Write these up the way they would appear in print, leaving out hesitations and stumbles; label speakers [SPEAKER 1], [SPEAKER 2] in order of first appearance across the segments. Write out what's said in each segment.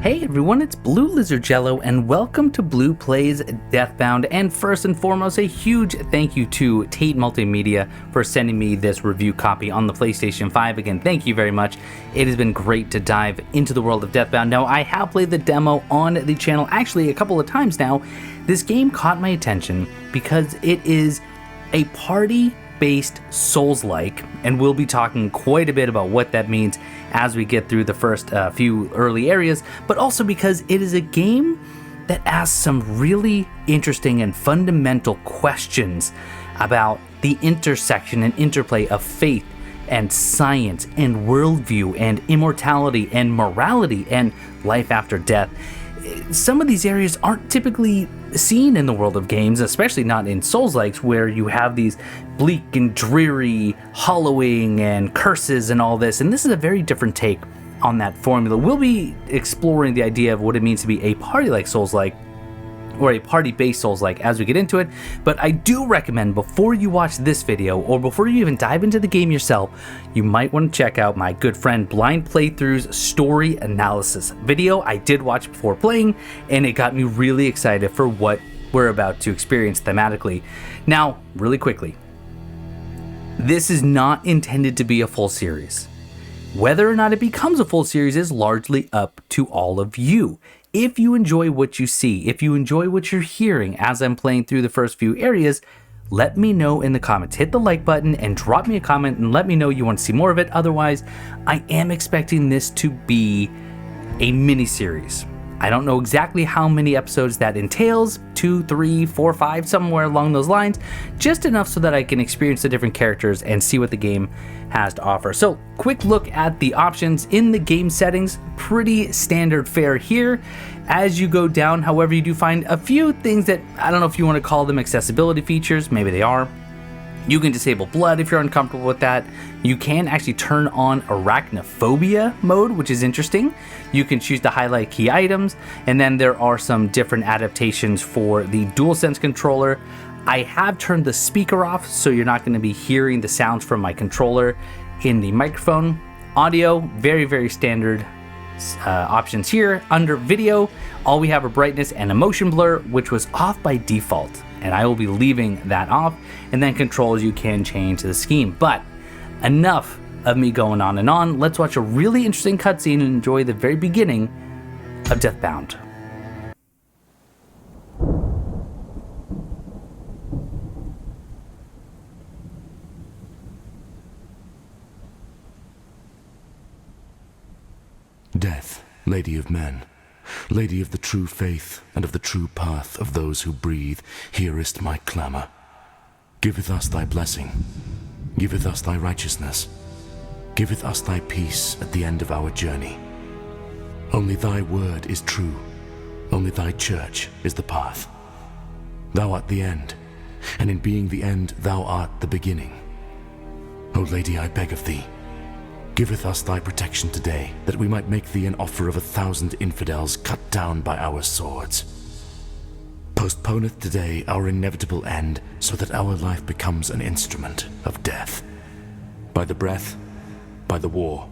[SPEAKER 1] Hey everyone, it's Blue Lizard Jello, and welcome to Blue Plays Deathbound. And first and foremost, a huge thank you to Tate Media for sending me this review copy on the PlayStation 5. Again, thank you very much. It has been great to dive into the world of Deathbound. Now, I have played the demo on the channel actually a couple of times now. This game caught my attention because it is a party-based Soulslike, and we'll be talking quite a bit about what that means as we get through the first few early areas, but also because it is a game that asks some really interesting and fundamental questions about the intersection and interplay of faith and science and worldview and immortality and morality and life after death. Some of these areas aren't typically seen in the world of games, especially not in Soulslikes, where you have these bleak and dreary hollowing and curses and all this, and this is a very different take on that formula. We'll be exploring the idea of what it means to be a party-like Souls-like, or a party-based Souls-like, as we get into it. But I do recommend, before you watch this video, or before you even dive into the game yourself, you might want to check out my good friend Blind Playthrough's story analysis video. I did watch before playing, and it got me really excited for what we're about to experience thematically. Now, really quickly, this is not intended to be a full series. Whether or not it becomes a full series is largely up to all of you. If you enjoy what you see, if you enjoy what you're hearing as I'm playing through the first few areas, let me know in the comments. Hit the like button and drop me a comment and let me know you want to see more of it. Otherwise, I am expecting this to be a mini-series. I don't know exactly how many episodes that entails, 2, 3, 4, 5, somewhere along those lines, just enough so that I can experience the different characters and see what the game has to offer. So, quick look at the options in the game settings, pretty standard fare here. As you go down, however, you do find a few things that, I don't know if you want to call them accessibility features, maybe they are. You can disable blood if you're uncomfortable with that. You can actually turn on arachnophobia mode, which is interesting. You can choose to highlight key items, and then there are some different adaptations for the DualSense controller. I have turned the speaker off, so you're not going to be hearing the sounds from my controller in the microphone. Audio, very, very standard options here. Under video, all we have are brightness and a motion blur, which was off by default, and I will be leaving that off. And then controls, you can change the scheme. But enough of me going on and on. Let's watch a really interesting cutscene and enjoy the very beginning of Deathbound.
[SPEAKER 2] Death, Lady of Men, Lady of the true faith and of the true path of those who breathe, hearest my clamor. Giveth us thy blessing, giveth us thy righteousness, giveth us thy peace at the end of our journey. Only thy word is true, only thy church is the path. Thou art the end, and in being the end thou art the beginning. O Lady, I beg of thee, giveth us thy protection today, that we might make thee an offer of 1,000 infidels cut down by our swords. Postponeth today our inevitable end, so that our life becomes an instrument of death. By the breath, by the war,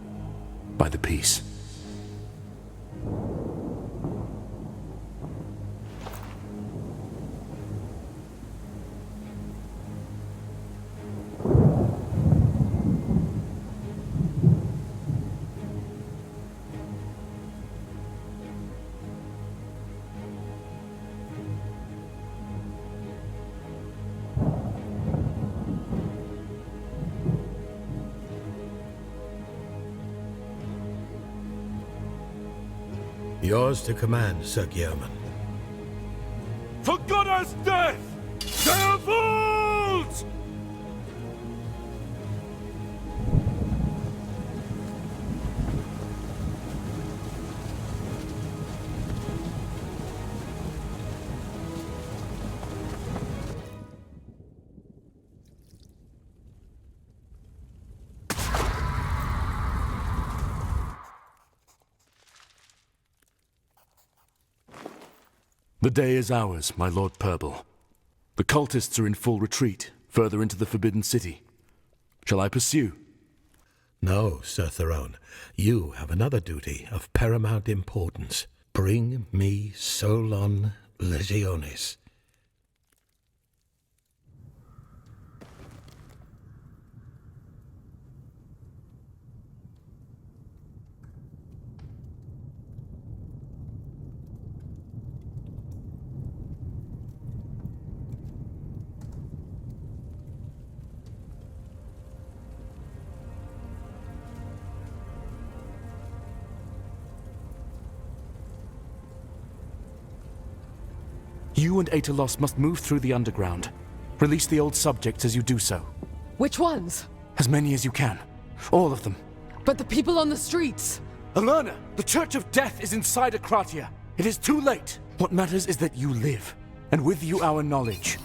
[SPEAKER 2] by the peace.
[SPEAKER 3] Yours to command, Sir Guillotine.
[SPEAKER 4] For God's death! Devils!
[SPEAKER 2] The day is ours, my Lord Purple. The cultists are in full retreat, further into the Forbidden City. Shall I pursue?
[SPEAKER 3] No, Sir Theron. You have another duty of paramount importance. Bring me Solon Legionis.
[SPEAKER 2] You and Aetelos must move through the underground. Release the old subjects as you do so.
[SPEAKER 5] Which ones?
[SPEAKER 2] As many as you can. All of them.
[SPEAKER 5] But the people on the streets!
[SPEAKER 2] Alerna, the Church of Death is inside Akratya. It is too late. What matters is that you live, and with you our knowledge.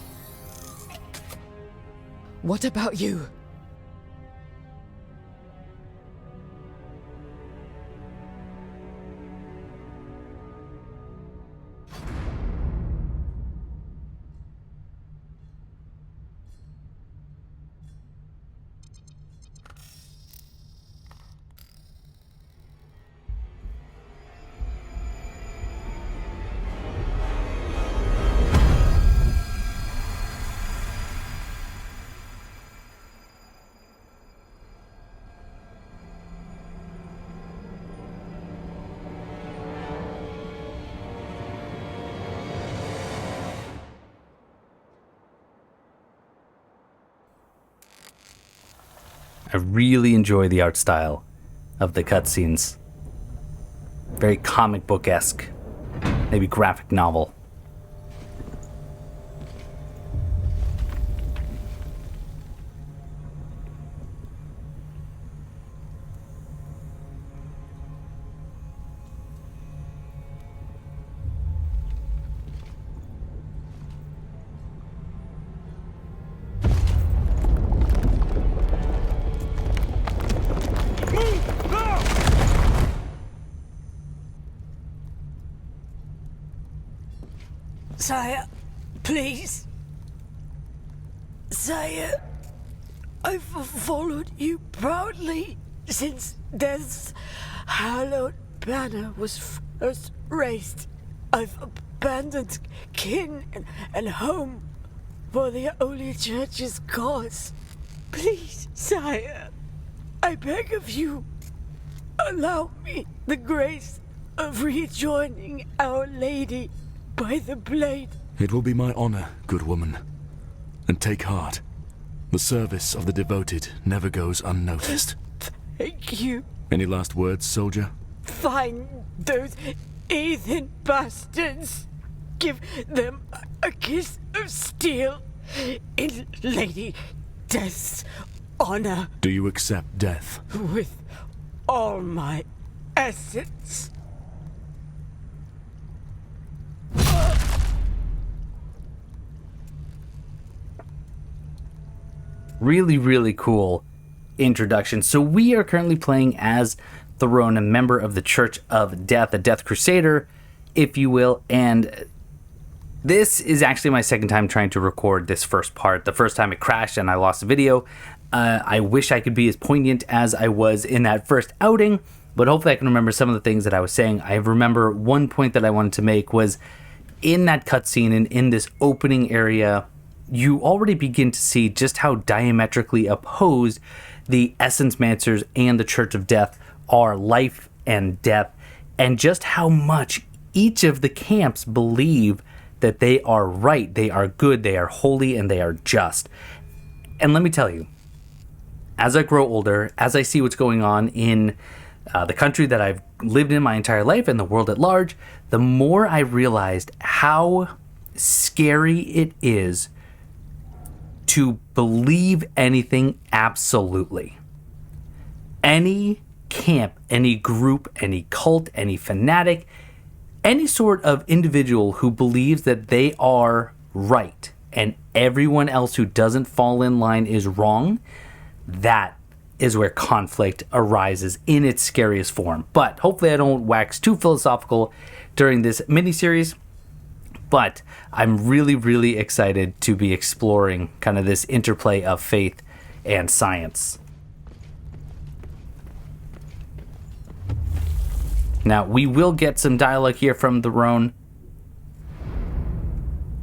[SPEAKER 5] What about you?
[SPEAKER 1] I really enjoy the art style of the cutscenes. Very comic book-esque, maybe graphic novel.
[SPEAKER 6] Sire, please. Sire, I've followed you proudly since Death's hallowed banner was first raised. I've abandoned kin and home for the Holy Church's cause. Please, sire, I beg of you, allow me the grace of rejoining Our Lady by the blade.
[SPEAKER 2] It will be my honor, good woman. And take heart. The service of the devoted never goes unnoticed.
[SPEAKER 6] Thank you.
[SPEAKER 2] Any last words, soldier?
[SPEAKER 6] Find those heathen bastards. Give them a kiss of steel in Lady Death's honor.
[SPEAKER 2] Do you accept death?
[SPEAKER 6] With all my essence.
[SPEAKER 1] Really, really cool introduction. So we are currently playing as Throne, a member of the Church of Death, a Death Crusader, if you will. And this is actually my second time trying to record this first part. The first time it crashed and I lost the video. I wish I could be as poignant as I was in that first outing, but hopefully I can remember some of the things that I was saying. I remember one point that I wanted to make was in that cutscene and in this opening area, you already begin to see just how diametrically opposed the Essence Mancers and the Church of Death are, life and death, and just how much each of the camps believe that they are right, they are good, they are holy, and they are just. And let me tell you, as I grow older, as I see what's going on in the country that I've lived in my entire life and the world at large, the more I realized how scary it is to believe anything absolutely. Any camp, any group, any cult, any fanatic, any sort of individual who believes that they are right and everyone else who doesn't fall in line is wrong, that is where conflict arises in its scariest form. But hopefully I don't wax too philosophical during this miniseries. But I'm really, really excited to be exploring kind of this interplay of faith and science. Now, we will get some dialogue here from the Roan.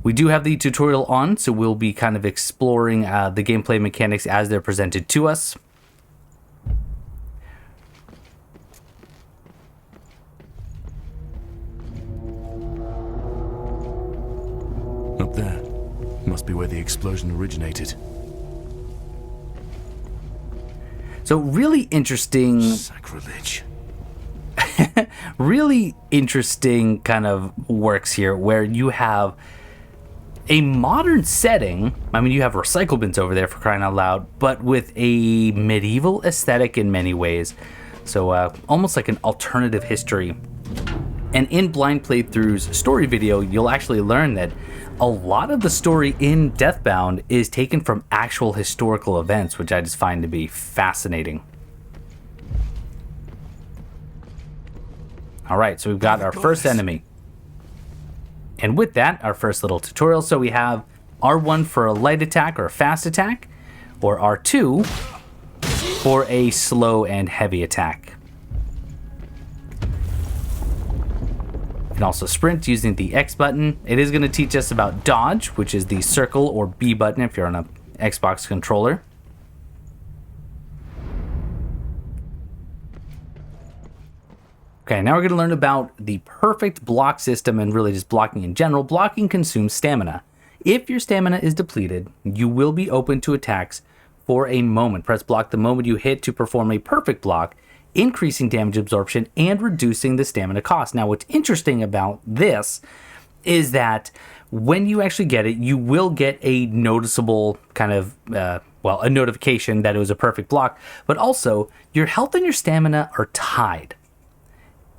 [SPEAKER 1] We do have the tutorial on, so we'll be kind of exploring the gameplay mechanics as they're presented to us.
[SPEAKER 2] Up there. Must be where the explosion originated.
[SPEAKER 1] So really interesting...
[SPEAKER 2] Sacrilege.
[SPEAKER 1] Really interesting kind of works here where you have a modern setting. I mean, you have recycle bins over there, for crying out loud, but with a medieval aesthetic in many ways. So almost like an alternative history. And in Blind Playthrough's story video, you'll actually learn that a lot of the story in Deathbound is taken from actual historical events, which I just find to be fascinating. All right, so we've got our first enemy. And with that, our first little tutorial. So we have R1 for a light attack or a fast attack, or R2 for a slow and heavy attack. You can also sprint using the X button. It is going to teach us about dodge, which is the circle or B button if you're on an Xbox controller. Okay, now we're going to learn about the perfect block system and really just blocking in general. Blocking consumes stamina. If your stamina is depleted, you will be open to attacks for a moment. Press block the moment you hit to perform a perfect block, increasing damage absorption and reducing the stamina cost. Now, what's interesting about this is that when you actually get it, you will get a noticeable kind of, a notification that it was a perfect block, but also your health and your stamina are tied.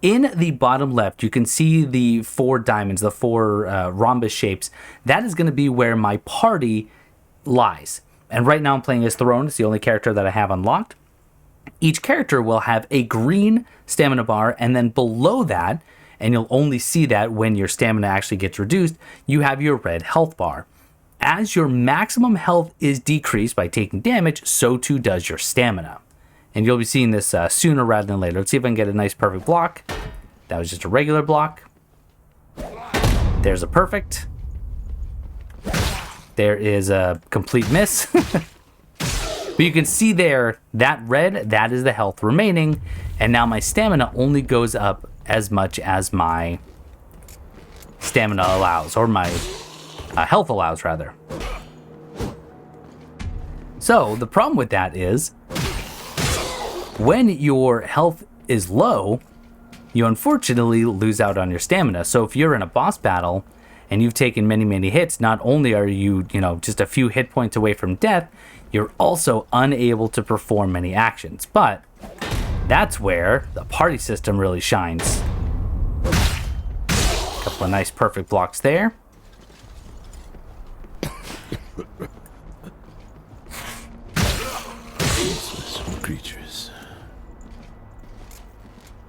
[SPEAKER 1] In the bottom left, you can see the 4 diamonds, the 4 rhombus shapes. That is going to be where my party lies. And right now I'm playing as Throne. It's the only character that I have unlocked. Each character will have a green stamina bar, and then below that, and you'll only see that when your stamina actually gets reduced, you have your red health bar. As your maximum health is decreased by taking damage, so too does your stamina. And you'll be seeing this sooner rather than later. Let's see if I can get a nice perfect block. That was just a regular block. There's a perfect. There is a complete miss. But you can see there, that red, that is the health remaining. And now my stamina only goes up as much as my stamina allows, or my health allows, rather. So the problem with that is, when your health is low, you unfortunately lose out on your stamina. So if you're in a boss battle and you've taken many, many hits, not only are you, just a few hit points away from death, you're also unable to perform many actions. But that's where the party system really shines. A couple of nice perfect blocks there.
[SPEAKER 2] Creatures.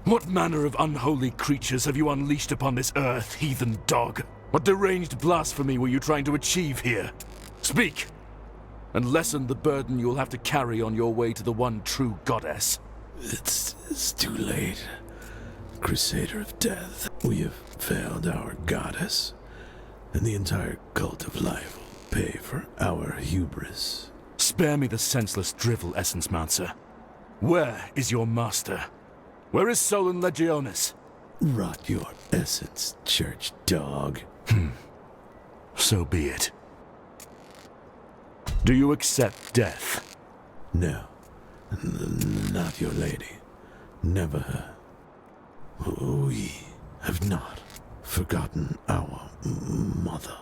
[SPEAKER 4] What manner of unholy creatures have you unleashed upon this earth, heathen dog? What deranged blasphemy were you trying to achieve here? Speak, and lessen the burden you'll have to carry on your way to the one true goddess.
[SPEAKER 3] It's too late. Crusader of Death. We have failed our goddess, and the entire cult of life will pay for our hubris.
[SPEAKER 4] Spare me the senseless drivel, Essence Mouncer. Where is your master? Where is Solon Legionis?
[SPEAKER 3] Rot your essence, church dog.
[SPEAKER 2] So be it.
[SPEAKER 4] Do you accept death?
[SPEAKER 3] No, not your lady. Never her. We have not forgotten our mother.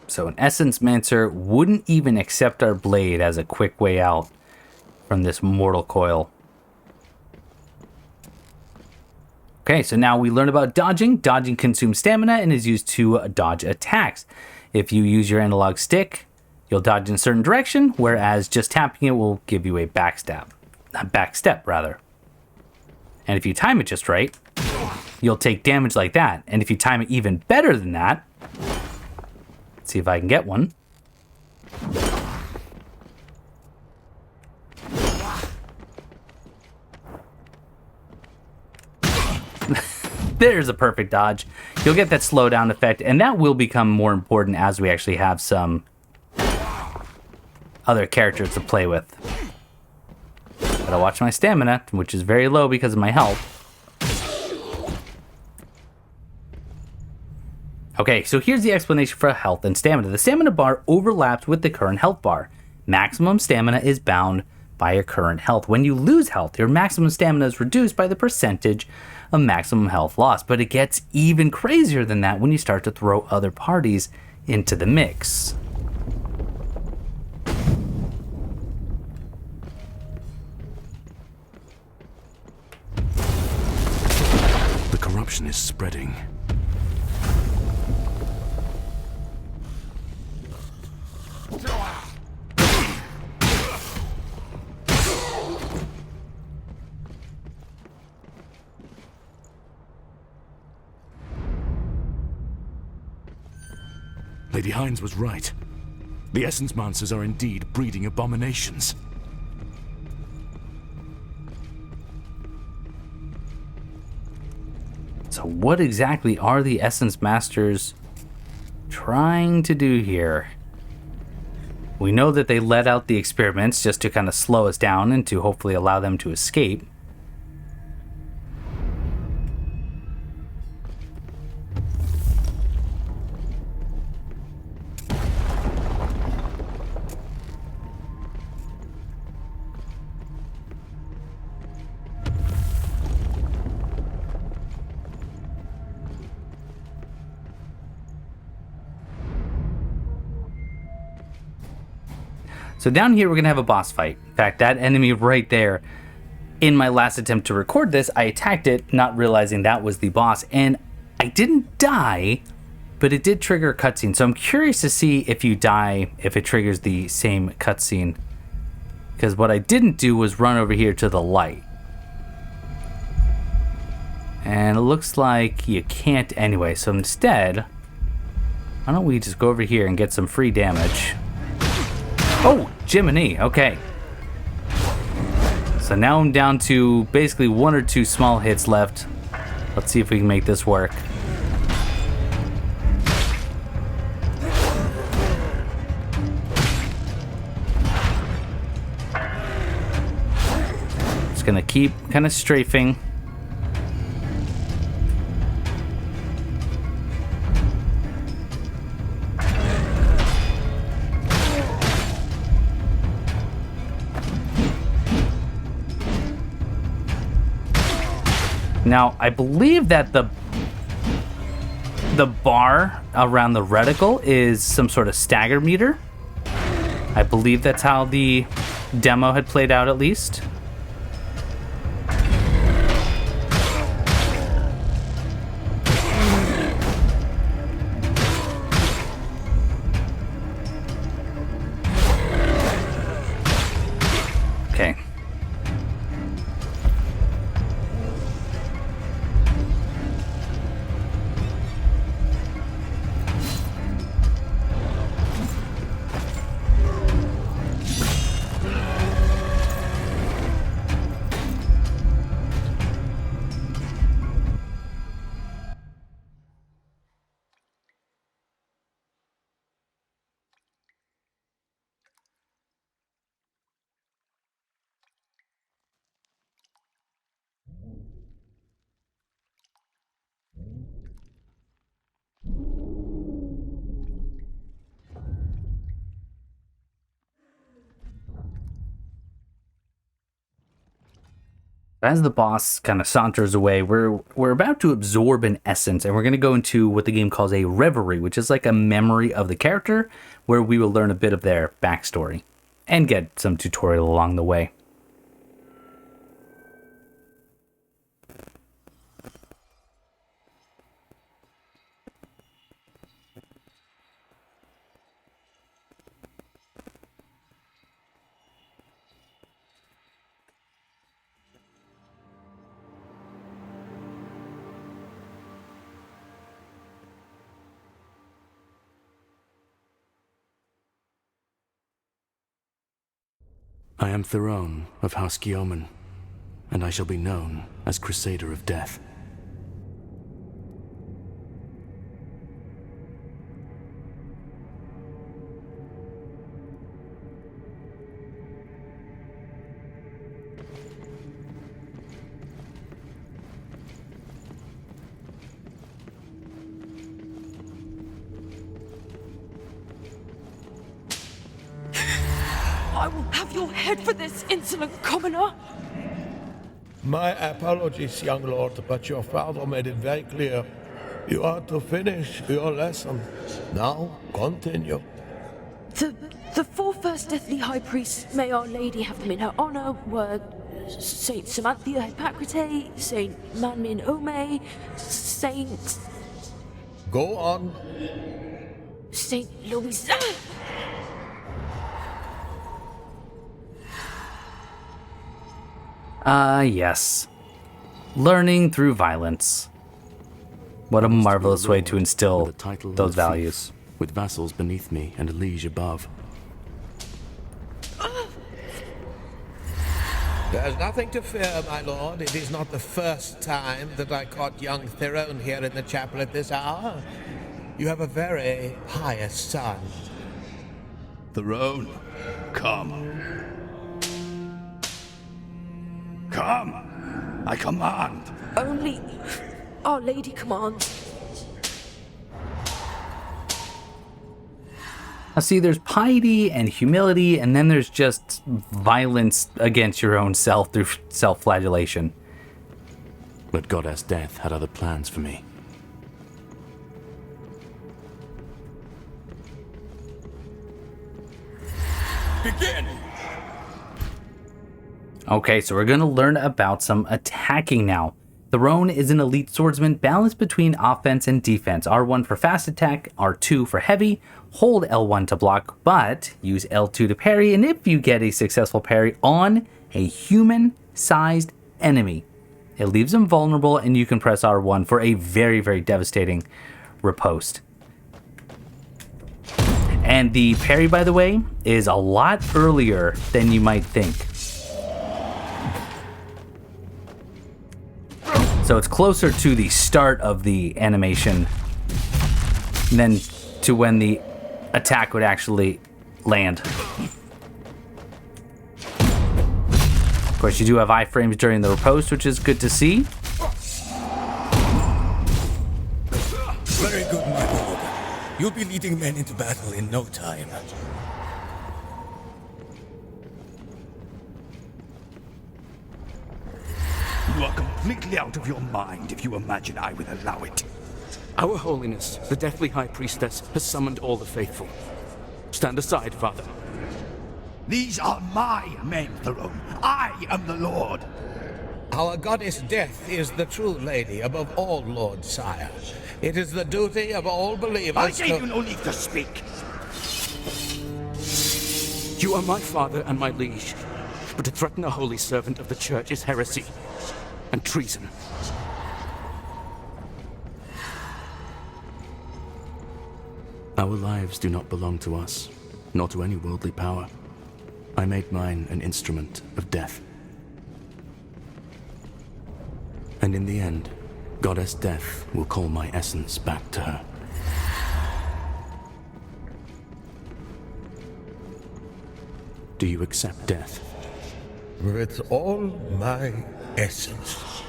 [SPEAKER 1] So an Essence Mancer wouldn't even accept our blade as a quick way out from this mortal coil. Okay, so now we learn about dodging. Dodging consumes stamina and is used to dodge attacks. If you use your analog stick, you'll dodge in a certain direction, whereas just tapping it will give you a backstep. And if you time it just right, you'll take damage like that. And if you time it even better than that, let's see if I can get one. There's a perfect dodge. You'll get that slowdown effect, and that will become more important as we actually have some other characters to play with. Gotta watch my stamina, which is very low because of my health. Okay, so here's the explanation for health and stamina. The stamina bar overlaps with the current health bar. Maximum stamina is bound by your current health. When you lose health, your maximum stamina is reduced by the percentage of maximum health lost. But it gets even crazier than that when you start to throw other parties into the mix.
[SPEAKER 2] The corruption is spreading.
[SPEAKER 4] Lady Hines was right. The essence monsters are indeed breeding abominations.
[SPEAKER 1] So what exactly are the essence masters trying to do here? We know that they let out the experiments just to kind of slow us down and to hopefully allow them to escape. So down here, we're going to have a boss fight. In fact, that enemy right there, in my last attempt to record this, I attacked it, not realizing that was the boss. And I didn't die, but it did trigger a cutscene. So I'm curious to see if you die, if it triggers the same cutscene. Because what I didn't do was run over here to the light. And it looks like you can't anyway. So instead, why don't we just go over here and get some free damage. Oh, Jiminy, okay. So now I'm down to basically 1 or 2 small hits left. Let's see if we can make this work. Just gonna keep kind of strafing. Now, I believe that the bar around the reticle is some sort of stagger meter. I believe that's how the demo had played out, at least. Okay. As the boss kind of saunters away, we're about to absorb an essence, and we're going to go into what the game calls a reverie, which is like a memory of the character, where we will learn a bit of their backstory and get some tutorial along the way.
[SPEAKER 2] I am Theron of House Guillotine, and I shall be known as Crusader of Death.
[SPEAKER 6] I will have your head for this, insolent commoner!
[SPEAKER 3] My apologies, young lord, but your father made it very clear. You are to finish your lesson. Now, continue.
[SPEAKER 7] The four first deathly high priests, may Our Lady have them in her honor, were Saint Samanthia Akratya, Saint Manmin Ome, Saint...
[SPEAKER 3] Go on.
[SPEAKER 7] Saint Louis...
[SPEAKER 1] Yes. Learning through violence. What a marvelous way to instill
[SPEAKER 2] With a title
[SPEAKER 1] those
[SPEAKER 2] of
[SPEAKER 1] values.
[SPEAKER 2] fief, with vassals beneath me and a liege above.
[SPEAKER 3] There's nothing to fear, my lord. It is not the first time that I caught young Tyrone here in the chapel at this hour. You have a very pious son.
[SPEAKER 8] Tyrone, come. Come! I command!
[SPEAKER 7] Only Our Lady commands.
[SPEAKER 1] Now see, there's piety and humility, and then there's just violence against your own self through self-flagellation.
[SPEAKER 2] But Goddess Death had other plans for me.
[SPEAKER 8] Begin!
[SPEAKER 1] Okay, so we're going to learn about some attacking now. Tyrone is an elite swordsman balanced between offense and defense. R1 for fast attack, R2 for heavy, hold L1 to block, but use L2 to parry, and if you get a successful parry on a human-sized enemy, it leaves them vulnerable and you can press R1 for a very, very devastating riposte. And the parry, by the way, is a lot earlier than you might think. So it's closer to the start of the animation than to when the attack would actually land. Of course, you do have iframes during the riposte, which is good to see.
[SPEAKER 8] Very good, my lord. You'll be leading men into battle in no time. You are completely out of your mind if you imagine I would allow it.
[SPEAKER 4] Our Holiness, the Deathly High Priestess, has summoned all the faithful. Stand aside, Father.
[SPEAKER 8] These are my men, Tyrone. I am the Lord.
[SPEAKER 3] Our goddess Death is the true lady above all lords, sire. It is the duty of all believers
[SPEAKER 8] I gave you no need to speak.
[SPEAKER 4] You are my father and my liege, but to threaten a holy servant of the Church is heresy and treason.
[SPEAKER 2] Our lives do not belong to us, nor to any worldly power. I made mine an instrument of death. And in the end, Goddess Death will call my essence back to her. Do you accept death?
[SPEAKER 3] with all my essence.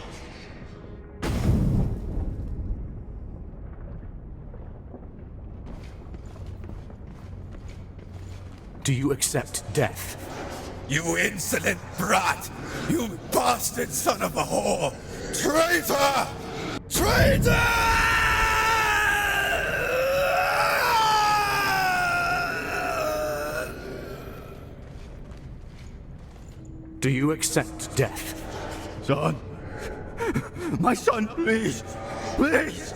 [SPEAKER 2] Do you accept death?
[SPEAKER 8] You insolent brat! You bastard son of a whore! Traitor! Traitor!
[SPEAKER 2] Do you accept death?
[SPEAKER 8] Son! My son, please! Please!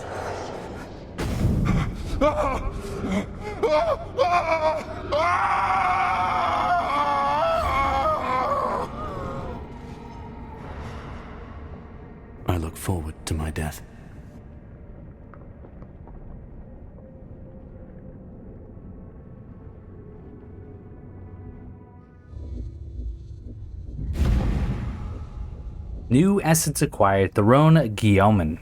[SPEAKER 2] I look forward to my death.
[SPEAKER 1] New essence acquired, Tyrone Guillotine.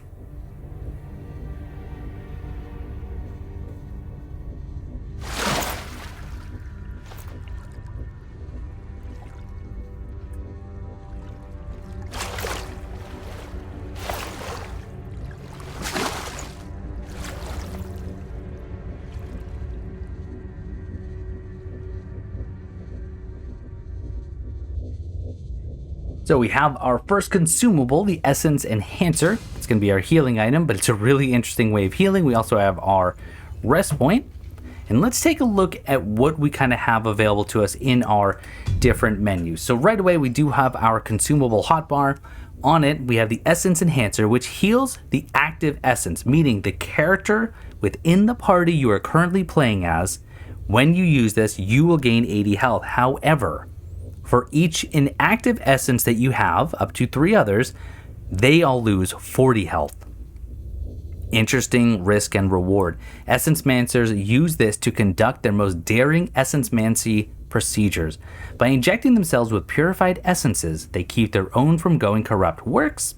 [SPEAKER 1] So we have our first consumable, the Essence Enhancer. It's going to be our healing item, but it's a really interesting way of healing. We also have our rest point. And let's take a look at what we kind of have available to us in our different menus. So right away, we do have our consumable hotbar. On it, we have the Essence Enhancer, which heals the active essence, meaning the character within the party you are currently playing as. When you use this, you will gain 80 health. However, for each inactive essence that you have, up to 3 others, they all lose 40 health. Interesting risk and reward. Essence Mancers use this to conduct their most daring Essence Mancy procedures. By injecting themselves with purified essences, they keep their own from going corrupt. Works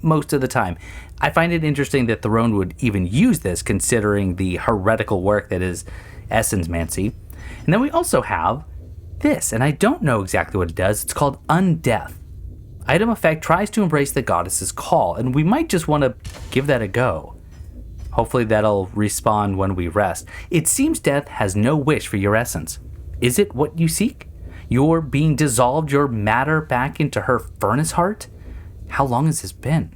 [SPEAKER 1] most of the time. I find it interesting that Throne would even use this, considering the heretical work that is Essence Mancy. And then we also have this, and I don't know exactly what it does. It's called Undeath. Item effect tries to embrace the goddess's call, and we might just want to give that a go. Hopefully that'll respawn when we rest. It seems death has no wish for your essence. Is it what you seek? You're being dissolved, your matter back into her furnace heart? How long has this been?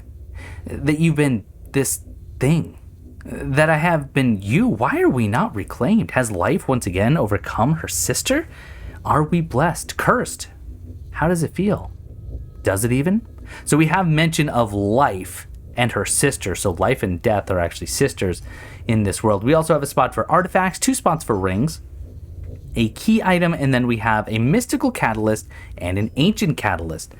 [SPEAKER 1] That you've been this thing? That I have been you? Why are we not reclaimed? Has life once again overcome her sister? Are we blessed? Cursed? How does it feel? Does it even? So we have mention of life and her sister. So life and death are actually sisters in this world. We also have a spot for artifacts, 2 spots for rings, a key item, and then we have a mystical catalyst and an ancient catalyst.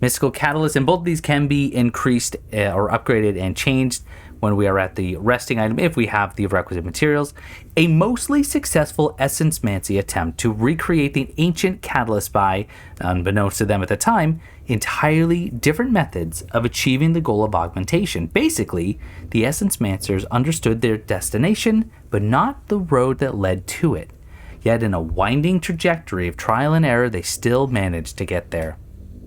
[SPEAKER 1] Mystical catalyst, and both of these can be increased or upgraded and changed when we are at the resting item if we have the requisite materials. A mostly successful Essence Mancy attempt to recreate the ancient catalyst by, unbeknownst to them at the time, entirely different methods of achieving the goal of augmentation. Basically, the Essence Mancers understood their destination, but not the road that led to it. Yet in a winding trajectory of trial and error, they still managed to get there.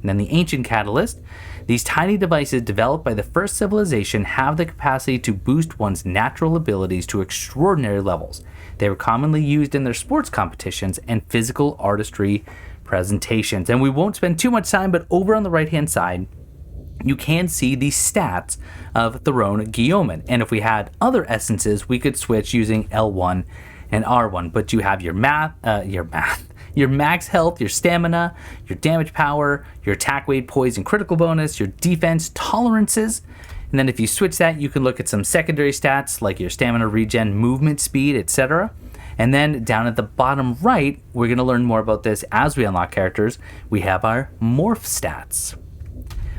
[SPEAKER 1] And then the Ancient Catalyst. These tiny devices developed by the first civilization have the capacity to boost one's natural abilities to extraordinary levels. They were commonly used in their sports competitions and physical artistry presentations. And we won't spend too much time, but over on the right-hand side, you can see the stats of Throne Guillotine. And if we had other essences, we could switch using L1 and R1. But you have your max health, your stamina, your damage power, your attack weight, poise, and critical bonus, your defense tolerances. And then if you switch that, you can look at some secondary stats like your stamina regen, movement speed, etc. And then down at the bottom right, we're going to learn more about this as we unlock characters. We have our morph stats.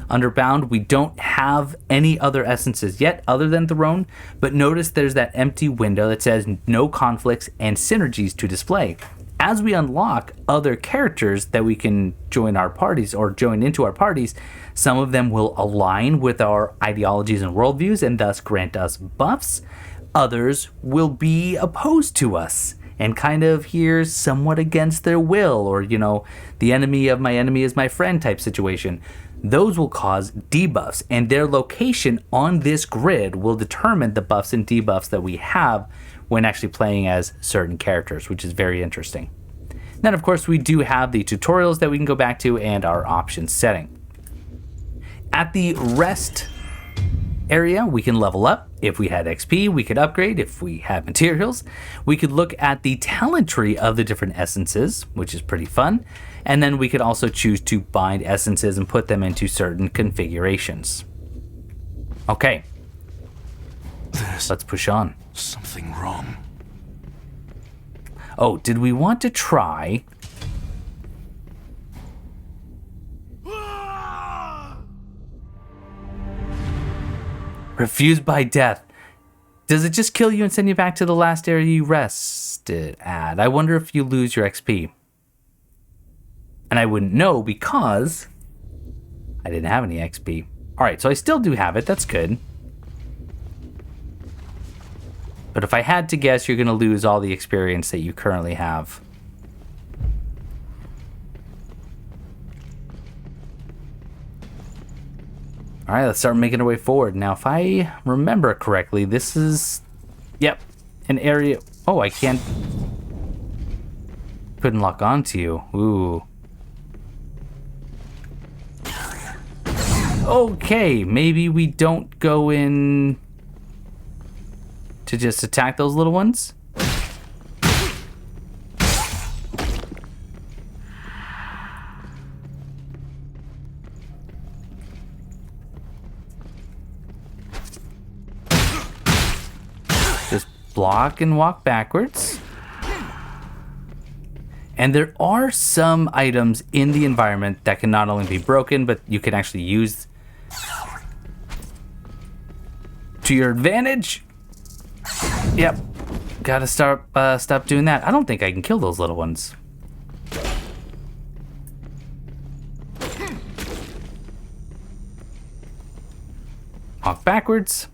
[SPEAKER 1] Under Bound, we don't have any other essences yet other than Throne, but notice there's that empty window that says no conflicts and synergies to display. As we unlock other characters that we can join our parties or join into our parties, some of them will align with our ideologies and worldviews and thus grant us buffs. Others will be opposed to us and kind of here somewhat against their will, or, the enemy of my enemy is my friend type situation. Those will cause debuffs, and their location on this grid will determine the buffs and debuffs that we have when actually playing as certain characters, which is very interesting. Then, of course, we do have the tutorials that we can go back to and our options setting. At the rest area, we can level up. If we had XP, we could upgrade. If we had materials, we could look at the talent tree of the different essences, which is pretty fun. And then we could also choose to bind essences and put them into certain configurations. Okay. Let's push on.
[SPEAKER 2] Something wrong.
[SPEAKER 1] Oh, did we want to try? Refused by death. Does it just kill you and send you back to the last area you rested at? I wonder if you lose your XP. And I wouldn't know because I didn't have any XP. Alright, so I still do have it. That's good. But if I had to guess, you're going to lose all the experience that you currently have. All right, let's start making our way forward. Now, if I remember correctly, this is, yep, an area. Oh, I can't. Couldn't lock onto you. Ooh. Okay, maybe we don't go in to just attack those little ones. Just block and walk backwards. And there are some items in the environment that can not only be broken, but you can actually use to your advantage. Yep. Gotta stop doing that. I don't think I can kill those little ones. Walk backwards.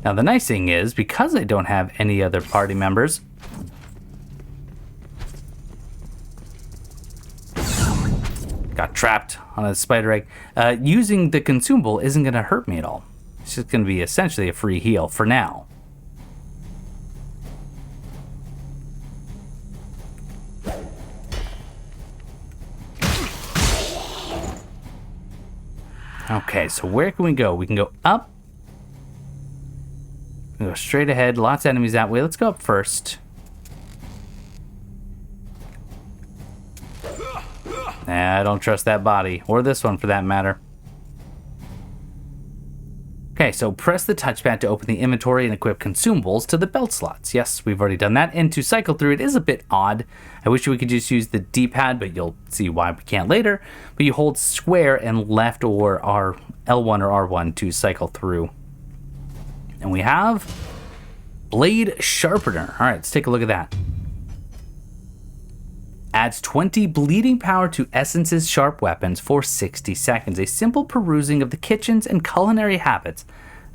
[SPEAKER 1] Now the nice thing is, because I don't have any other party members, got trapped on a spider egg, using the consumable isn't going to hurt me at all. It's just going to be essentially a free heal for now. Okay, so where can we go? We can go up. We go straight ahead. Lots of enemies that way. Let's go up first. Nah, I don't trust that body. Or this one for that matter. Okay, so press the touchpad to open the inventory and equip consumables to the belt slots. Yes, we've already done that. And to cycle through it is a bit odd. I wish we could just use the D-pad, but you'll see why we can't later. But you hold square and left or L1 or R1 to cycle through. And we have Blade Sharpener. All right, let's take a look at that. Adds 20 bleeding power to Essence's sharp weapons for 60 seconds. A simple perusing of the kitchens and culinary habits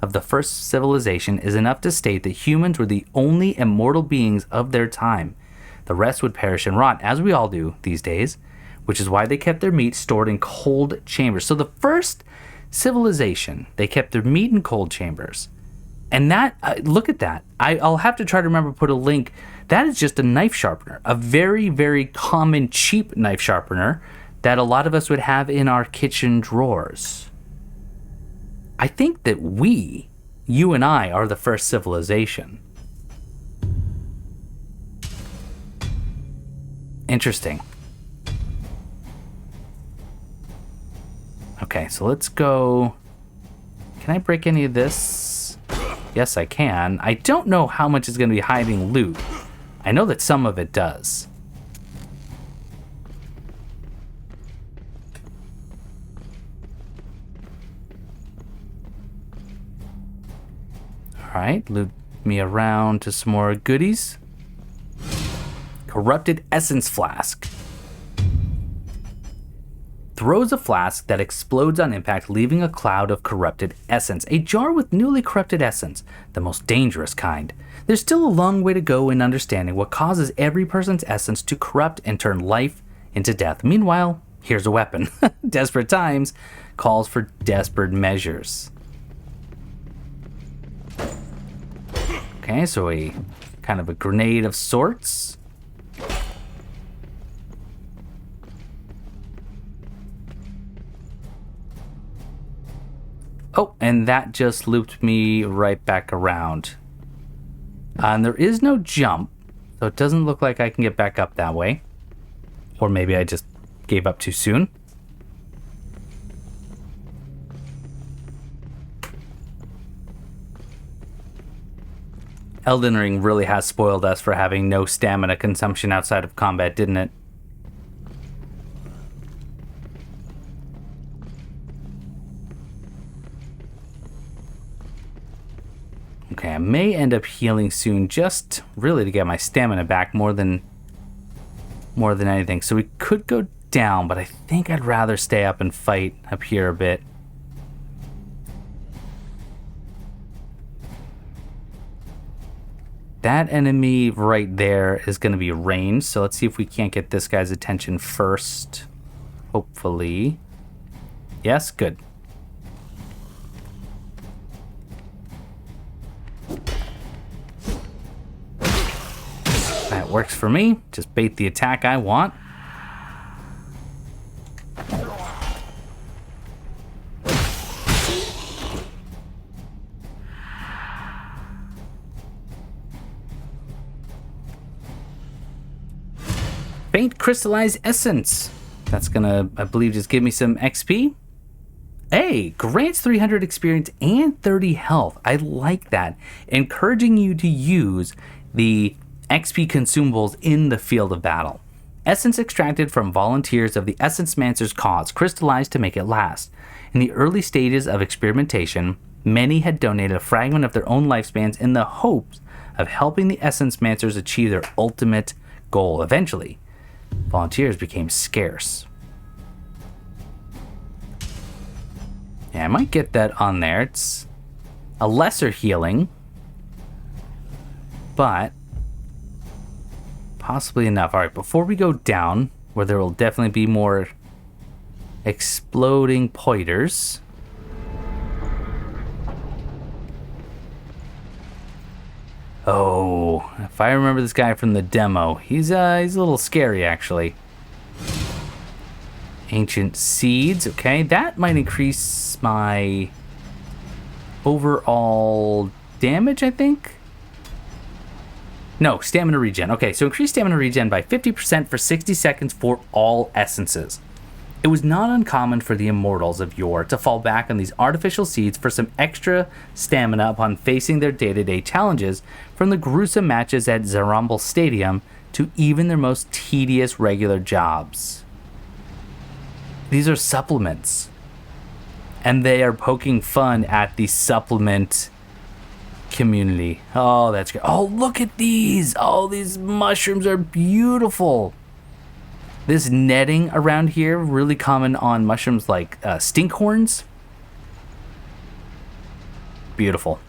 [SPEAKER 1] of the first civilization is enough to state that humans were the only immortal beings of their time. The rest would perish and rot, as we all do these days, which is why they kept their meat stored in cold chambers. So the first civilization, they kept their meat in cold chambers. And that, look at that. I'll have to try to remember to put a link. That is just a knife sharpener. A very, very common, cheap knife sharpener that a lot of us would have in our kitchen drawers. I think that you and I, are the first civilization. Interesting. Okay, so let's go. Can I break any of this? Yes, I can. I don't know how much is going to be hiding loot. I know that some of it does. Alright, loot me around to some more goodies. Corrupted Essence Flask. Throws a flask that explodes on impact, leaving a cloud of corrupted essence. A jar with newly corrupted essence, the most dangerous kind. There's still a long way to go in understanding what causes every person's essence to corrupt and turn life into death. Meanwhile, here's a weapon. Desperate times calls for desperate measures. Okay, so a kind of a grenade of sorts. Oh, and that just looped me right back around. And there is no jump, so it doesn't look like I can get back up that way. Or maybe I just gave up too soon. Elden Ring really has spoiled us for having no stamina consumption outside of combat, didn't it? Okay, I may end up healing soon, just really to get my stamina back more than anything. So we could go down, but I think I'd rather stay up and fight up here a bit. That enemy right there is going to be ranged, so let's see if we can't get this guy's attention first. Hopefully. Yes, good. That works for me. Just bait the attack I want. Faint crystallized essence. That's gonna, I believe, just give me some XP. Hey, grants 300 experience and 30 health. I like that. Encouraging you to use the XP consumables in the field of battle. Essence extracted from volunteers of the Essence Mancer's cause, crystallized to make it last. In the early stages of experimentation, many had donated a fragment of their own lifespans in the hopes of helping the Essence Mancers achieve their ultimate goal. Eventually, volunteers became scarce. Yeah, I might get that on there. It's a lesser healing, but possibly enough. All right, before we go down, where there will definitely be more exploding pointers. Oh, if I remember this guy from the demo, he's a little scary, actually. Ancient seeds, okay, that might increase my overall damage, I think. No, stamina regen. Okay, so increase stamina regen by 50% for 60 seconds for all essences. It was not uncommon for the immortals of yore to fall back on these artificial seeds for some extra stamina upon facing their day-to-day challenges, from the gruesome matches at Zarumble Stadium to even their most tedious regular jobs. These are supplements, and they are poking fun at the supplement community. Oh, that's great. Oh, look at these. Oh, these mushrooms are beautiful. This netting around here, really common on mushrooms like stinkhorns. Beautiful.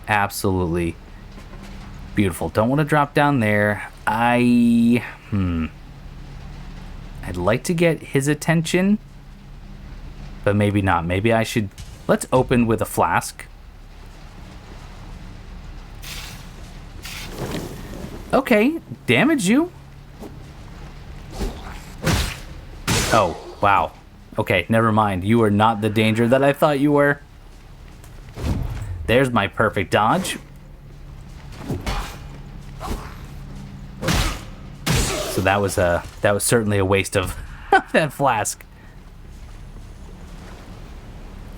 [SPEAKER 1] Absolutely beautiful. Don't want to drop down there. I'd like to get his attention, but maybe not. Maybe I should... Let's open with a flask. Okay, damage you. Oh, wow. Okay, never mind. You are not the danger that I thought you were. There's my perfect dodge. So that was certainly a waste of that flask.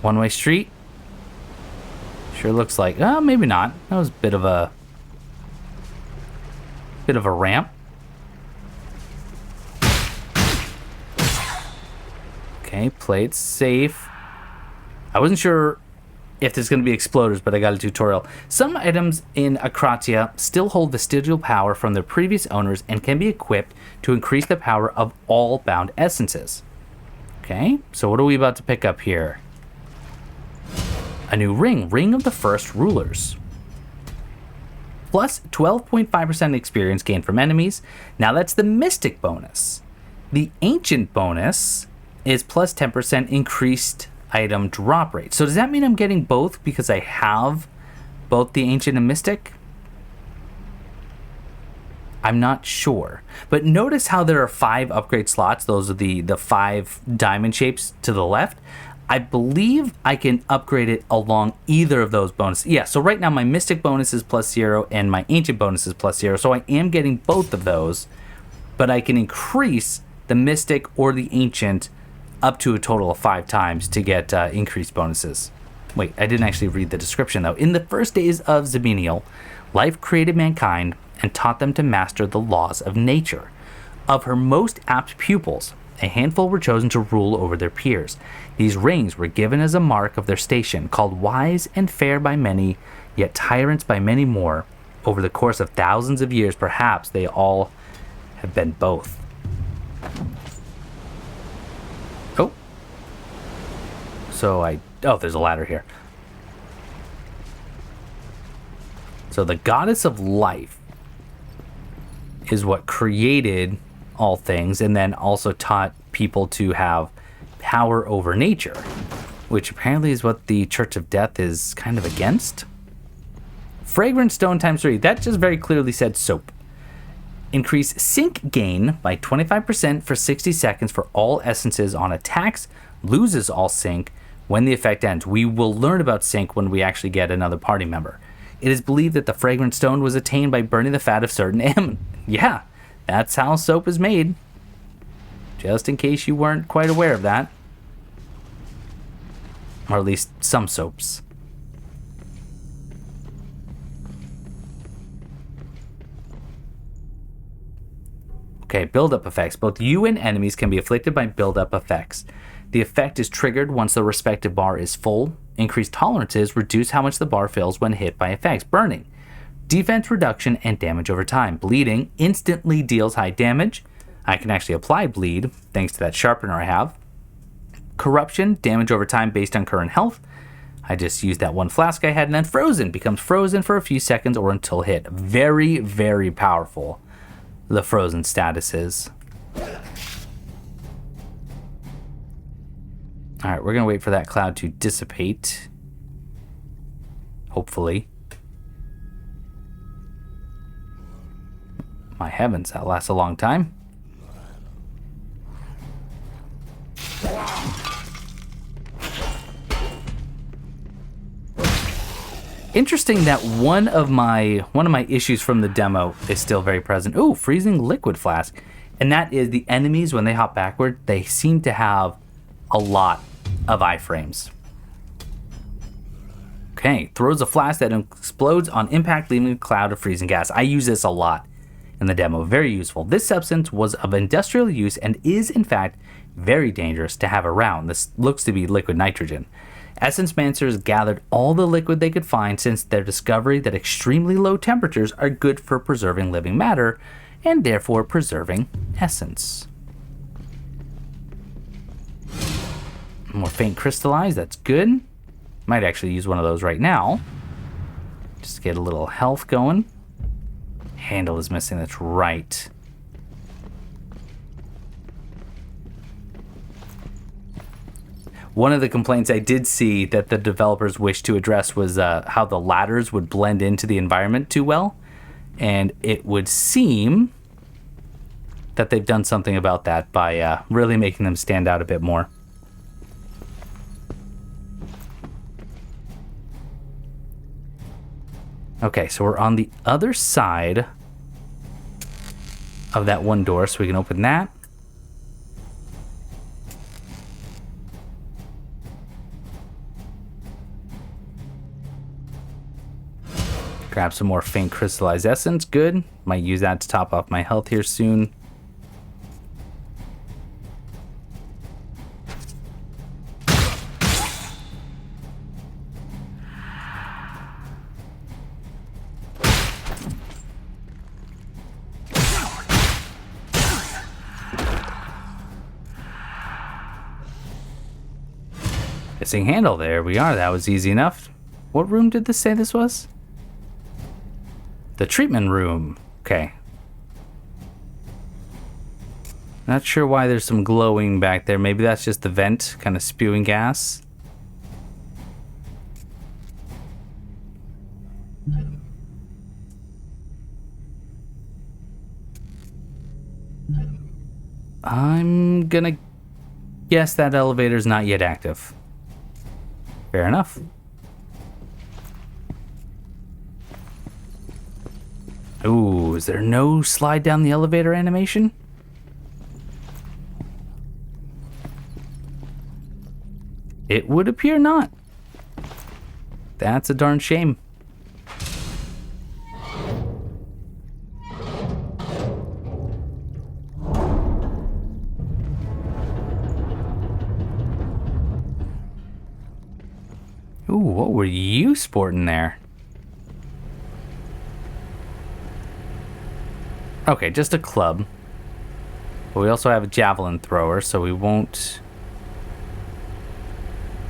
[SPEAKER 1] One-way street. Sure looks like. Oh, maybe not. That was a bit of a ramp. Okay, play it safe. I wasn't sure if there's going to be exploders, but I got a tutorial. Some items in Akratya still hold vestigial power from their previous owners and can be equipped to increase the power of all bound essences. Okay, so what are we about to pick up here? A new ring, Ring of the First Rulers. Plus 12.5% experience gained from enemies. Now that's the Mystic bonus. The Ancient bonus is plus 10% increased item drop rate. So does that mean I'm getting both because I have both the Ancient and Mystic? I'm not sure. But notice how there are 5 upgrade slots. Those are the 5 diamond shapes to the left. I believe I can upgrade it along either of those bonuses. Yeah, so right now my Mystic bonus is plus 0 and my Ancient bonus is plus 0. So I am getting both of those, but I can increase the Mystic or the Ancient up to a total of 5 times to get increased bonuses. Wait, I didn't actually read the description though. In the first days of Zabiniel, life created mankind and taught them to master the laws of nature. Of her most apt pupils, a handful were chosen to rule over their peers. These rings were given as a mark of their station, called wise and fair by many, yet tyrants by many more. Over the course of thousands of years, perhaps they all have been both. Oh. So there's a ladder here. So the goddess of life is what created all things, and then also taught people to have power over nature, which apparently is what the Church of Death is kind of against. Fragrant stone times 3. That just very clearly said soap. Increase sync gain by 25% for 60 seconds for all essences on attacks. Loses all sync when the effect ends. We will learn about sync when we actually get another party member. It is believed that the fragrant stone was attained by burning the fat of certain animals. Yeah, that's how soap is made. Just in case you weren't quite aware of that. Or at least some soaps. Okay, build-up effects. Both you and enemies can be afflicted by build-up effects. The effect is triggered once the respective bar is full. Increased tolerances reduce how much the bar fills when hit by effects. Burning. Defense reduction and damage over time. Bleeding instantly deals high damage. I can actually apply bleed, thanks to that sharpener I have. Corruption, damage over time based on current health. I just used that one flask I had. And then frozen, becomes frozen for a few seconds or until hit. Very, very powerful, the frozen status is. Alright, we're going to wait for that cloud to dissipate. Hopefully. My heavens, that lasts a long time. Interesting that one of my issues from the demo is still very present. Ooh, freezing liquid flask. And that is the enemies, when they hop backward, they seem to have a lot of iframes. Okay, throws a flask that explodes on impact, leaving a cloud of freezing gas. I use this a lot in the demo. Very useful. This substance was of industrial use and is, in fact, very dangerous to have around. This looks to be liquid nitrogen. Essence Mancers gathered all the liquid they could find since their discovery that extremely low temperatures are good for preserving living matter and therefore preserving essence. More faint crystallized, that's good. Might actually use one of those right now. Just to get a little health going. Handle is missing, that's right. One of the complaints I did see that the developers wished to address was how the ladders would blend into the environment too well. And it would seem that they've done something about that by really making them stand out a bit more. Okay, so we're on the other side of that one door, so we can open that. Grab some more faint crystallized essence, good. Might use that to top off my health here soon. Missing handle, there we are, that was easy enough. What room did this say this was? The treatment room, okay. Not sure why there's some glowing back there, maybe that's just the vent, kind of spewing gas. I'm gonna guess that elevator's not yet active. Fair enough. Ooh, is there no slide down the elevator animation? It would appear not. That's a darn shame. Ooh, what were you sporting there? Okay, just a club. But we also have a javelin thrower, so we won't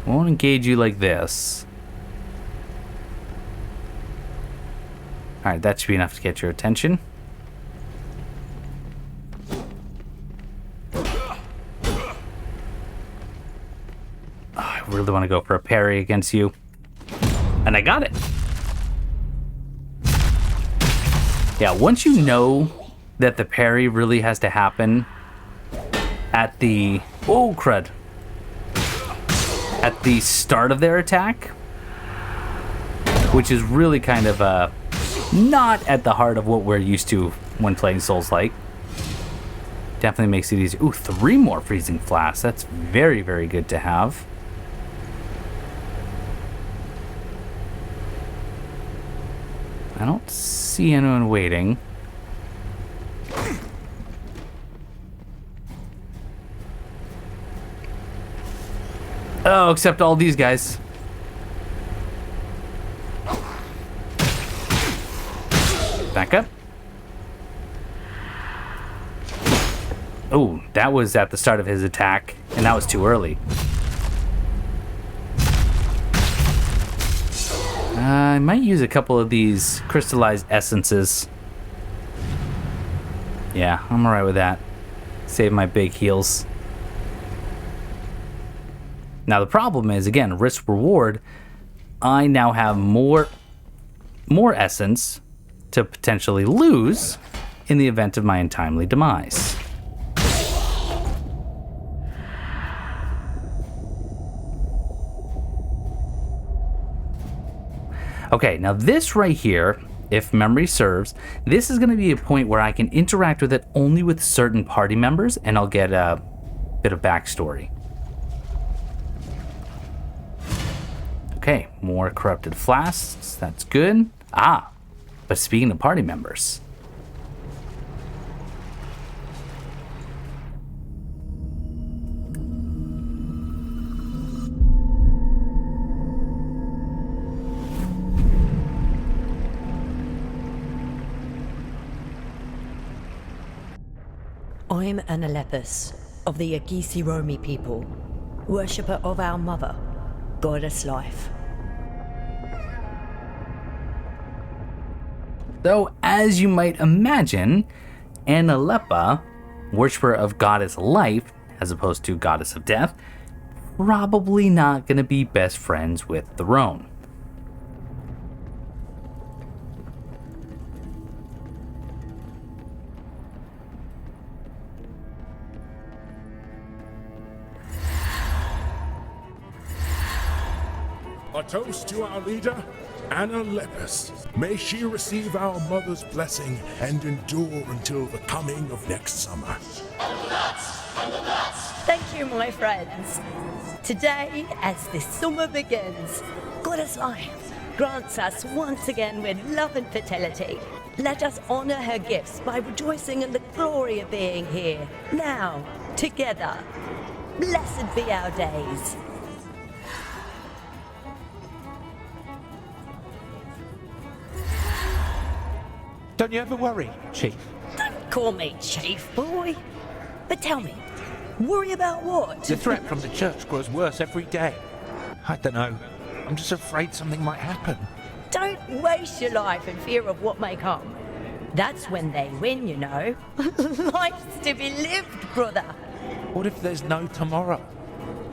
[SPEAKER 1] engage you like this. Alright, that should be enough to get your attention. I really want to go for a parry against you. And I got it. Yeah, once you know that the parry really has to happen at the... Oh, crud. At the start of their attack. Which is really kind of not at the heart of what we're used to when playing Souls-like. Definitely makes it easy. Ooh, 3 more freezing flasks. That's very, very good to have. I don't see anyone waiting. Oh, except all these guys. Back up. Oh, that was at the start of his attack, and that was too early. I might use a couple of these crystallized essences. Yeah, I'm alright with that. Save my big heals. Now the problem is, again, risk reward. I now have more essence to potentially lose in the event of my untimely demise. Okay, now this right here, if memory serves, this is going to be a point where I can interact with it only with certain party members, and I'll get a bit of backstory. Okay, more corrupted flasks, that's good. Ah, but speaking of party members.
[SPEAKER 9] I'm an Alepus of the Agisi people, worshipper of our mother, goddess life.
[SPEAKER 1] Though, as you might imagine, Analepa, worshipper of goddess life, as opposed to goddess of death, probably not going to be best friends with Throne.
[SPEAKER 10] A toast to our leader, Anna Lepus. May she receive our mother's blessing and endure until the coming of next summer.
[SPEAKER 9] Thank you, my friends. Today, as this summer begins, goddess life grants us once again with love and fertility. Let us honor her gifts by rejoicing in the glory of being here, now, together. Blessed be our days.
[SPEAKER 11] Don't you ever worry, Chief?
[SPEAKER 9] Don't call me Chief, boy. But tell me, worry about what?
[SPEAKER 11] The threat from the church grows worse every day. I don't know. I'm just afraid something might happen.
[SPEAKER 9] Don't waste your life in fear of what may come. That's when they win, you know. Life's to be lived, brother.
[SPEAKER 11] What if there's no tomorrow?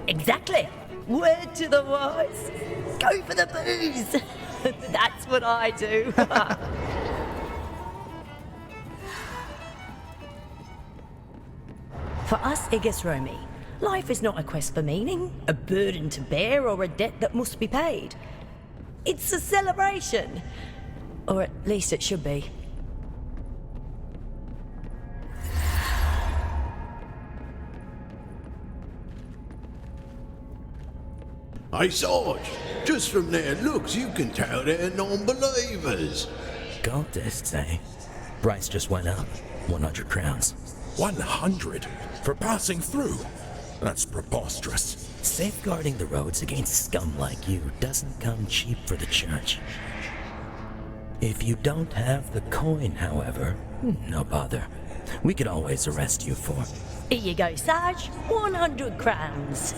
[SPEAKER 9] Exactly. Word to the wise. Go for the booze. That's what I do. For us Igisromi, life is not a quest for meaning, a burden to bear, or a debt that must be paid. It's a celebration. Or at least it should be.
[SPEAKER 3] Hey, Sarge, just from their looks, you can tell they're non-believers.
[SPEAKER 12] Goddess, eh? Price just went up. 100 crowns.
[SPEAKER 10] 100 for passing through? That's preposterous.
[SPEAKER 12] Safeguarding the roads against scum like you doesn't come cheap for the church. If you don't have the coin, however, no bother. We could always arrest you for...
[SPEAKER 9] Here you go, Sarge. 100 crowns.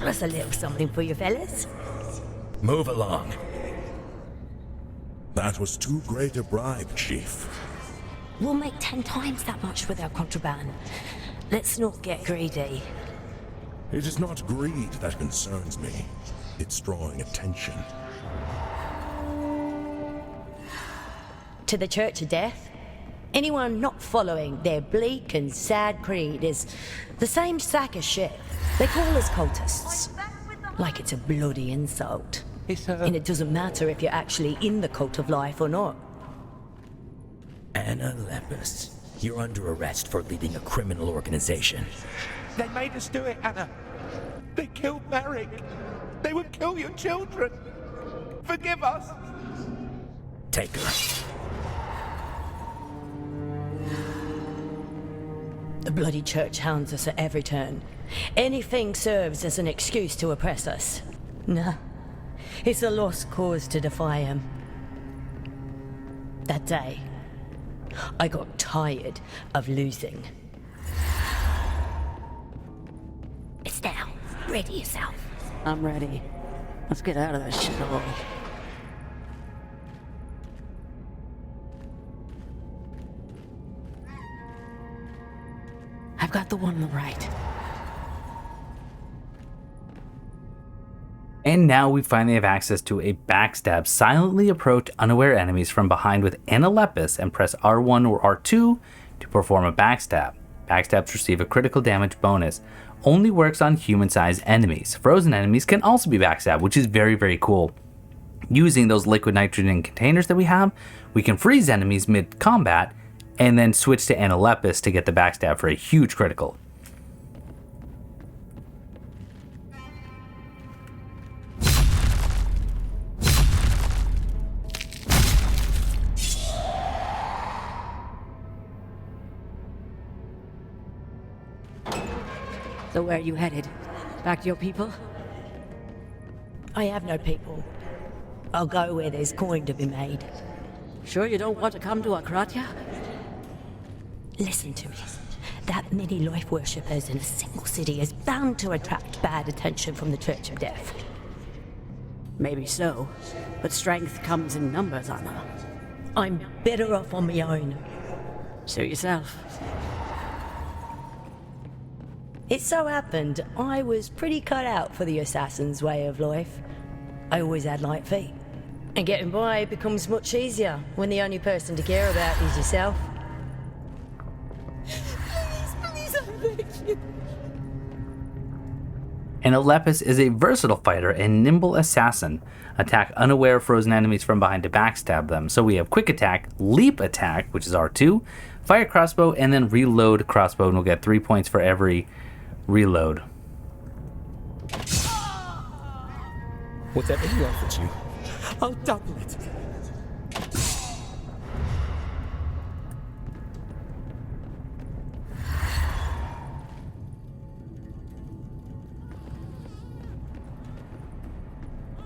[SPEAKER 9] Plus a little something for you fellas.
[SPEAKER 12] Move along.
[SPEAKER 10] That was too great a bribe, Chief.
[SPEAKER 7] We'll make 10 times that much with our contraband. Let's not get greedy.
[SPEAKER 10] It is not greed that concerns me. It's drawing attention.
[SPEAKER 9] To the Church of Death, Anyone not following their bleak and sad creed is the same sack of shit. They call us cultists. Like it's a bloody insult. And it doesn't matter if you're actually in the cult of life or not.
[SPEAKER 12] Anna Lepus, you're under arrest for leading a criminal organization.
[SPEAKER 11] They made us do it, Anna. They killed Merrick. They would kill your children. Forgive us.
[SPEAKER 12] Take her.
[SPEAKER 9] The bloody church hounds us at every turn. Anything serves as an excuse to oppress us. Nah, it's a lost cause to defy him. That day, I got tired of losing. It's now. Ready yourself.
[SPEAKER 13] I'm ready. Let's get out of this shithole. I've got the one on the right.
[SPEAKER 1] And now we finally have access to a backstab. Silently approach unaware enemies from behind with Anna Lepus and press R1 or R2 to perform a backstab. Backstabs receive a critical damage bonus. Only works on human-sized enemies. Frozen enemies can also be backstabbed, which is very, very cool. Using those liquid nitrogen containers that we have, we can freeze enemies mid-combat and then switch to Anna Lepus to get the backstab for a huge critical.
[SPEAKER 13] So where are you headed? Back to your people?
[SPEAKER 9] I have no people. I'll go where there's coin to be made.
[SPEAKER 13] Sure you don't want to come to Akratya?
[SPEAKER 9] Listen to me. That many life worshippers in a single city is bound to attract bad attention from the Church of Death.
[SPEAKER 13] Maybe so, but strength comes in numbers, Anna.
[SPEAKER 9] I'm better off on my own.
[SPEAKER 13] Suit yourself.
[SPEAKER 9] It so happened I was pretty cut out for the assassin's way of life. I always had light feet. And getting by becomes much easier when the only person to care about is yourself. Please, I beg you.
[SPEAKER 1] Anna Lepus is a versatile fighter and nimble assassin. Attack unaware frozen enemies from behind to backstab them. So we have quick attack, leap attack, which is R2, fire crossbow, and then reload crossbow, and we'll get 3 points for every reload.
[SPEAKER 11] Whatever he offers you,
[SPEAKER 13] I'll double it.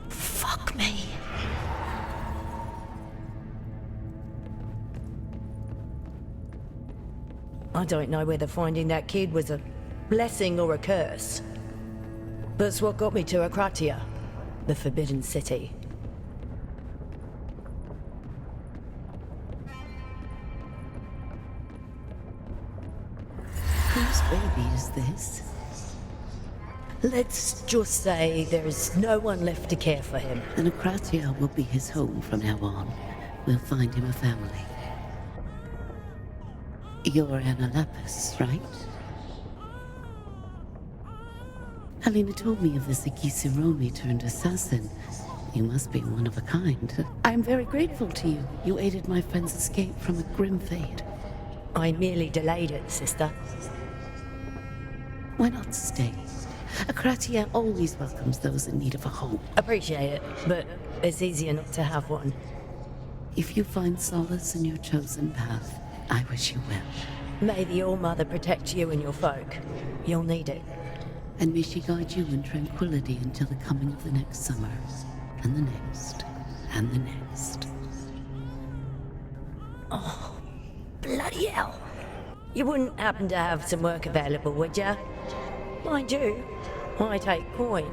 [SPEAKER 9] Fuck me. I don't know whether finding that kid was a blessing or a curse. That's what got me to Akratya, the Forbidden City.
[SPEAKER 13] Whose baby is this?
[SPEAKER 9] Let's just say there's no one left to care for him.
[SPEAKER 13] Then Akratya will be his home from now on. We'll find him a family. You're Anna Lepus, right? Helena told me of this Ikisurumi turned assassin. You must be one of a kind. I'm very grateful to you. You aided my friend's escape from a grim fate.
[SPEAKER 9] I merely delayed it, sister.
[SPEAKER 13] Why not stay? Akratya always welcomes those in need of a home.
[SPEAKER 9] Appreciate it, but it's easier not to have one.
[SPEAKER 13] If you find solace in your chosen path, I wish you well.
[SPEAKER 9] May the All-Mother protect you and your folk. You'll need it.
[SPEAKER 13] And may she guide you in tranquility until the coming of the next summer, and the next, and the next.
[SPEAKER 9] Oh, bloody hell. You wouldn't happen to have some work available, would ya? Mind you, I take coin,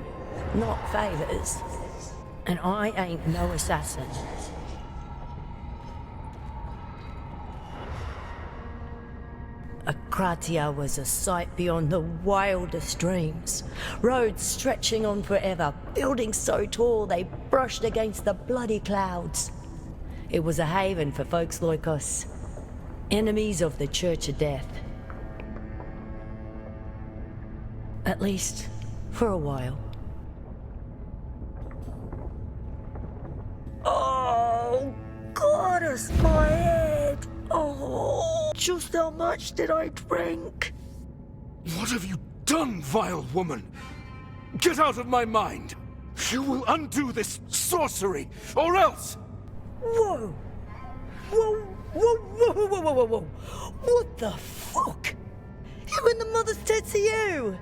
[SPEAKER 9] not favors. And I ain't no assassin. Akratya was a sight beyond the wildest dreams. Roads stretching on forever, buildings so tall they brushed against the bloody clouds. It was a haven for folks like us. Enemies of the Church of Death. At least, for a while. Oh, goddess, my head! Oh, just how much did I drink?
[SPEAKER 4] What have you done, vile woman? Get out of my mind! You will undo this sorcery, or else!
[SPEAKER 9] Whoa! Whoa, whoa, whoa, whoa, whoa, whoa, whoa! What the fuck? Who in the mother's dead to you?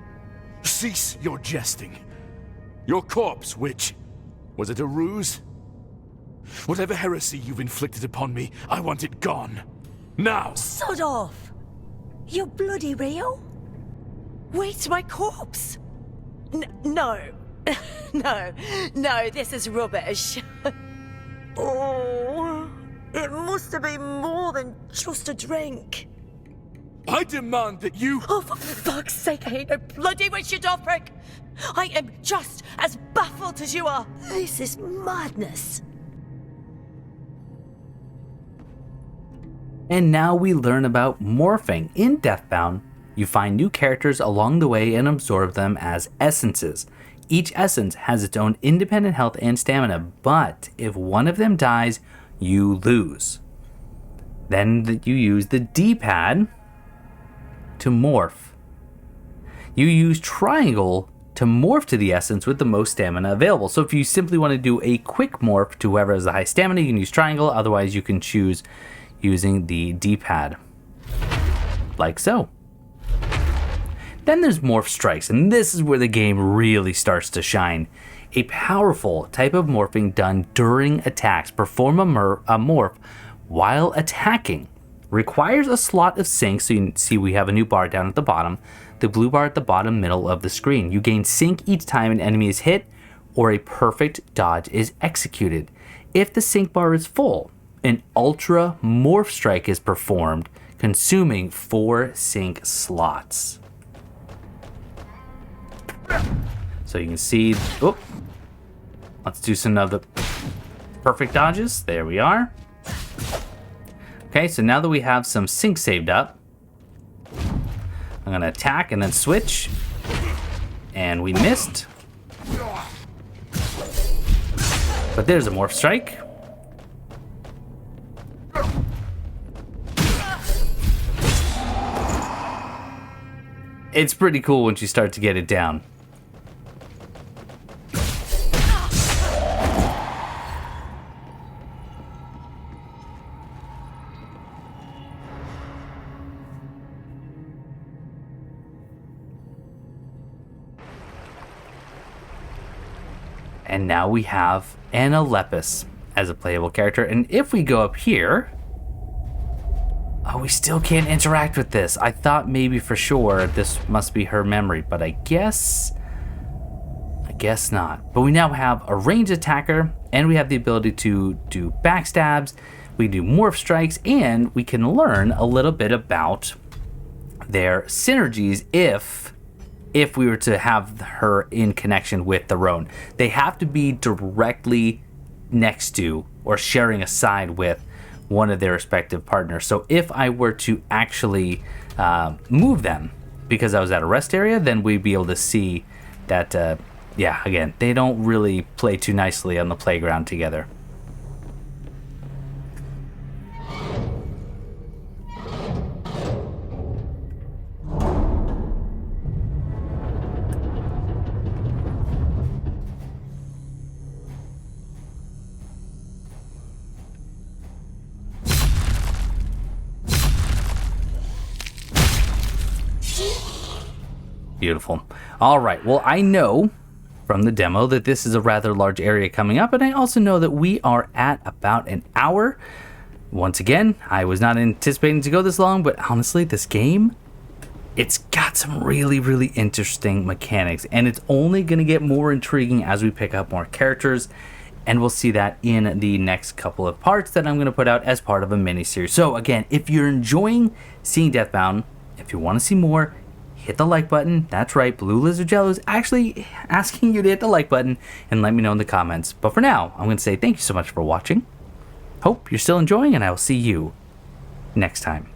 [SPEAKER 4] Cease your jesting. Your corpse, witch. Was it a ruse? Whatever heresy you've inflicted upon me, I want it gone. Now!
[SPEAKER 9] Sod off! You're bloody real? Wait, my corpse? No. No, this is rubbish. Oh, it must have been more than just a drink.
[SPEAKER 4] I demand that you...
[SPEAKER 9] Oh, for fuck's sake, I ain't no bloody witch, you prick! I am just as baffled as you are. This is madness.
[SPEAKER 1] And now we learn about morphing. In Deathbound, you find new characters along the way and absorb them as essences. Each essence has its own independent health and stamina, but if one of them dies, you lose. Then you use the D-pad to morph. You use triangle to morph to the essence with the most stamina available. So if you simply want to do a quick morph to whoever has the high stamina, you can use triangle. Otherwise, you can choose using the D-pad, like so. Then there's morph strikes, and this is where the game really starts to shine. A powerful type of morphing done during attacks. Perform a morph while attacking. Requires a slot of sync, so you can see we have a new bar down at the bottom. The blue bar at the bottom middle of the screen. You gain sync each time an enemy is hit or a perfect dodge is executed. If the sync bar is full, an ultra morph strike is performed, consuming 4 sync slots. So you can see, oh, let's do some of the perfect dodges. There we are. Okay, so now that we have some sync saved up, I'm gonna attack and then switch. And we missed. But there's a morph strike. It's pretty cool once you start to get it down. And now we have an Alepis as a playable character. And if we go up here, oh, we still can't interact with this. I thought maybe for sure this must be her memory, but I guess not. But we now have a ranged attacker, and we have the ability to do backstabs, we do morph strikes, and we can learn a little bit about their synergies if we were to have her in connection with the Roan. They have to be directly next to or sharing a side with one of their respective partners. So if I were to actually move them because I was at a rest area, then we'd be able to see that, yeah, again, they don't really play too nicely on the playground together. Beautiful. All right, well, I know from the demo that this is a rather large area coming up, and I also know that we are at about an hour. Once again, I was not anticipating to go this long, but honestly, this game, it's got some really, really interesting mechanics, and it's only going to get more intriguing as we pick up more characters, and we'll see that in the next couple of parts that I'm going to put out as part of a mini-series. So again, if you're enjoying seeing Deathbound, if you want to see more, hit the like button. That's right, Blue Lizard Jello is actually asking you to hit the like button and let me know in the comments. But for now, I'm going to say thank you so much for watching. Hope you're still enjoying, and I will see you next time.